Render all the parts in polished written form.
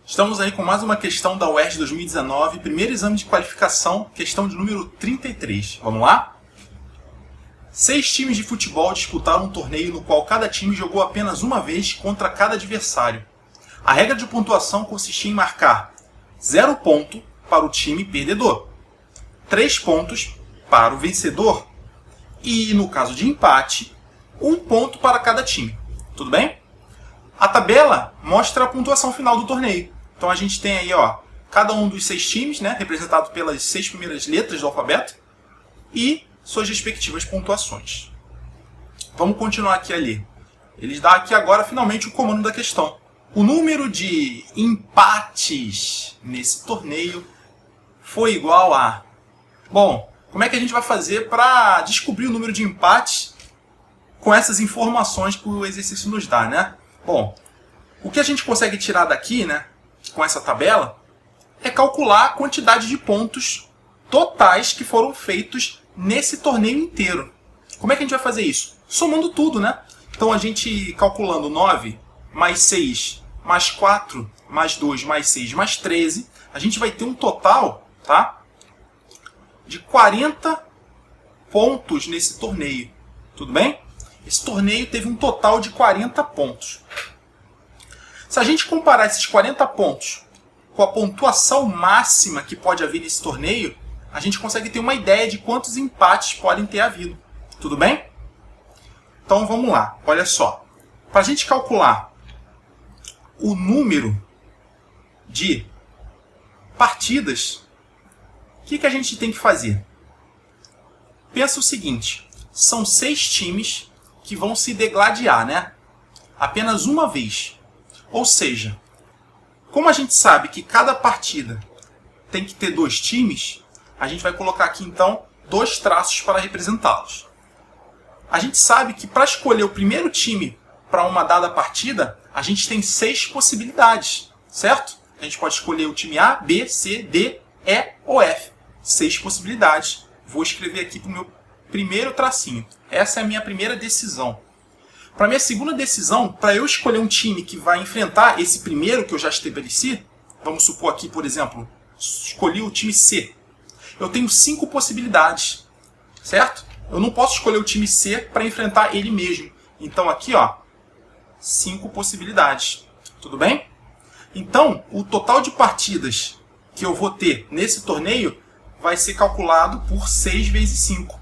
Estamos aí com mais uma questão da UERJ 2019, primeiro exame de qualificação, questão de número 33. Vamos lá? 6 times de futebol disputaram um torneio no qual cada time jogou apenas uma vez contra cada adversário. A regra de pontuação consistia em marcar 0 ponto para o time perdedor, 3 pontos para o vencedor e, no caso de empate, 1 ponto para cada time. Tudo bem? A tabela mostra a pontuação final do torneio. Então a gente tem aí, cada um dos 6 times, representado pelas 6 primeiras letras do alfabeto, e suas respectivas pontuações. Vamos continuar aqui a ler. Eles dão aqui agora, finalmente, o comando da questão. O número de empates nesse torneio foi igual a... Bom, como é que a gente vai fazer para descobrir o número de empates com essas informações que o exercício nos dá, né? Bom, o que a gente consegue tirar daqui, com essa tabela, é calcular a quantidade de pontos totais que foram feitos nesse torneio inteiro. Como é que a gente vai fazer isso? Somando tudo, Então a gente calculando 9 mais 6 mais 4 mais 2 mais 6 mais 13, a gente vai ter um total, de 40 pontos nesse torneio. Tudo bem? Esse torneio teve um total de 40 pontos. Se a gente comparar esses 40 pontos com a pontuação máxima que pode haver nesse torneio, a gente consegue ter uma ideia de quantos empates podem ter havido. Tudo bem? Então vamos lá, olha só. Para a gente calcular o número de partidas, o que a gente tem que fazer? Pensa o seguinte, são 6 times que vão se degladiar, apenas uma vez. Ou seja, como a gente sabe que cada partida tem que ter 2 times, a gente vai colocar aqui então 2 traços para representá-los. A gente sabe que para escolher o primeiro time para uma dada partida, a gente tem 6 possibilidades, certo? A gente pode escolher o time A, B, C, D, E ou F. 6 possibilidades. Vou escrever aqui para o meu primeiro tracinho. Essa é a minha primeira decisão. Para minha segunda decisão, para eu escolher um time que vai enfrentar esse primeiro que eu já estabeleci, vamos supor aqui, por exemplo, escolhi o time C. Eu tenho 5 possibilidades, certo? Eu não posso escolher o time C para enfrentar ele mesmo. Então aqui, 5 possibilidades. Tudo bem? Então, o total de partidas que eu vou ter nesse torneio vai ser calculado por 6 vezes 5.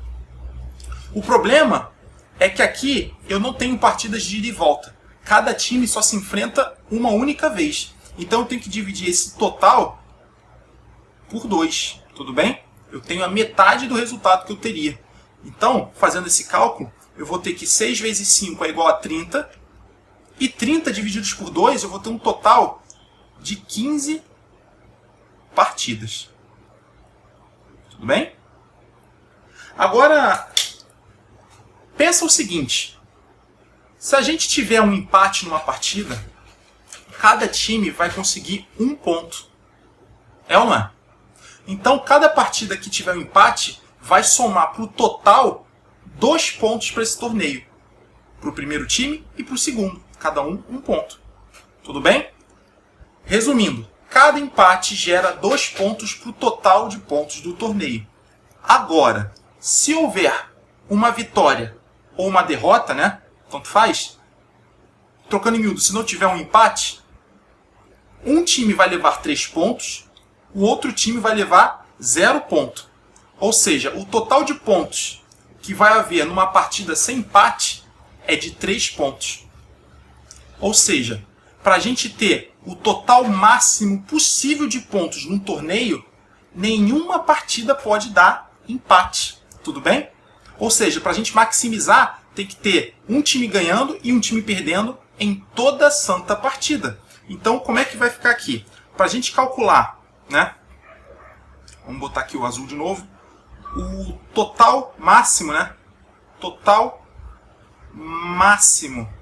O problema é que aqui eu não tenho partidas de ida e volta. Cada time só se enfrenta uma única vez. Então eu tenho que dividir esse total por 2. Tudo bem? Eu tenho a metade do resultado que eu teria. Então, fazendo esse cálculo, eu vou ter que 6 vezes 5 é igual a 30. E 30 divididos por 2, eu vou ter um total de 15 partidas. Tudo bem? Agora, pensa o seguinte. Se a gente tiver um empate numa partida, cada time vai conseguir 1 ponto. É ou não é? Então, cada partida que tiver um empate vai somar para o total 2 pontos para esse torneio. Para o primeiro time e para o segundo. Cada um 1 ponto. Tudo bem? Resumindo, cada empate gera 2 pontos para o total de pontos do torneio. Agora, se houver uma vitória ou uma derrota, tanto faz, trocando em miúdo, se não tiver um empate, um time vai levar 3 pontos, o outro time vai levar 0 ponto. Ou seja, o total de pontos que vai haver numa partida sem empate é de 3 pontos. Ou seja, para a gente ter o total máximo possível de pontos num torneio, nenhuma partida pode dar empate. Tudo bem? Ou seja, para a gente maximizar, tem que ter um time ganhando e um time perdendo em toda santa partida. Então, como é que vai ficar aqui? Para a gente calcular, vamos botar aqui o azul de novo. O total máximo, Total máximo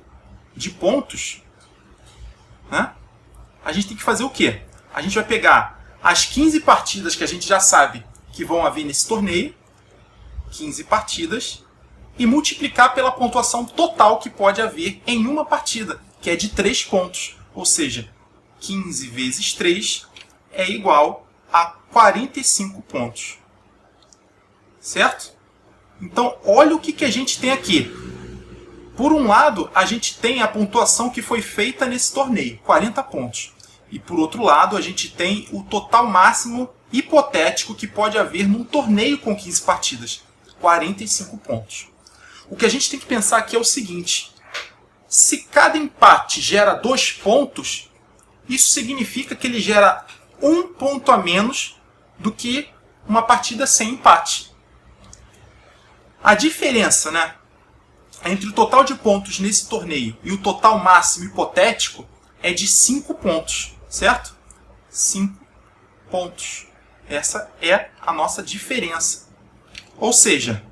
de pontos, A gente tem que fazer o quê? A gente vai pegar as 15 partidas que a gente já sabe que vão haver nesse torneio, 15 partidas, e multiplicar pela pontuação total que pode haver em uma partida, que é de 3 pontos. Ou seja, 15 vezes 3 é igual a 45 pontos. Certo? Então, olha o que a gente tem aqui. Por um lado, a gente tem a pontuação que foi feita nesse torneio, 40 pontos. E por outro lado, a gente tem o total máximo hipotético que pode haver num torneio com 15 partidas, 45 pontos. O que a gente tem que pensar aqui é o seguinte: se cada empate gera 2 pontos, isso significa que ele gera 1 ponto a menos do que uma partida sem empate. A diferença, né, entre o total de pontos nesse torneio e o total máximo hipotético é de 5 pontos, certo? 5 pontos. Essa é a nossa diferença. Ou seja,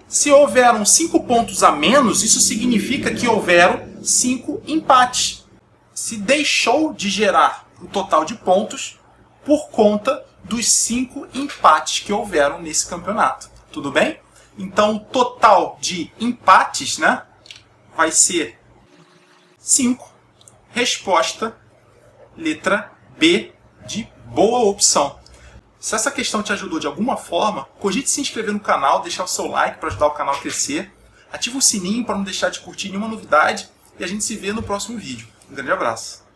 se houveram 5 pontos a menos, isso significa que houveram 5 empates. Se deixou de gerar o total de pontos por conta dos 5 empates que houveram nesse campeonato. Tudo bem? Então, o total de empates, né, vai ser 5. Resposta, letra B, de boa opção. Se essa questão te ajudou de alguma forma, cogite se inscrever no canal, deixar o seu like para ajudar o canal a crescer. Ativa o sininho para não deixar de curtir nenhuma novidade. E a gente se vê no próximo vídeo. Um grande abraço.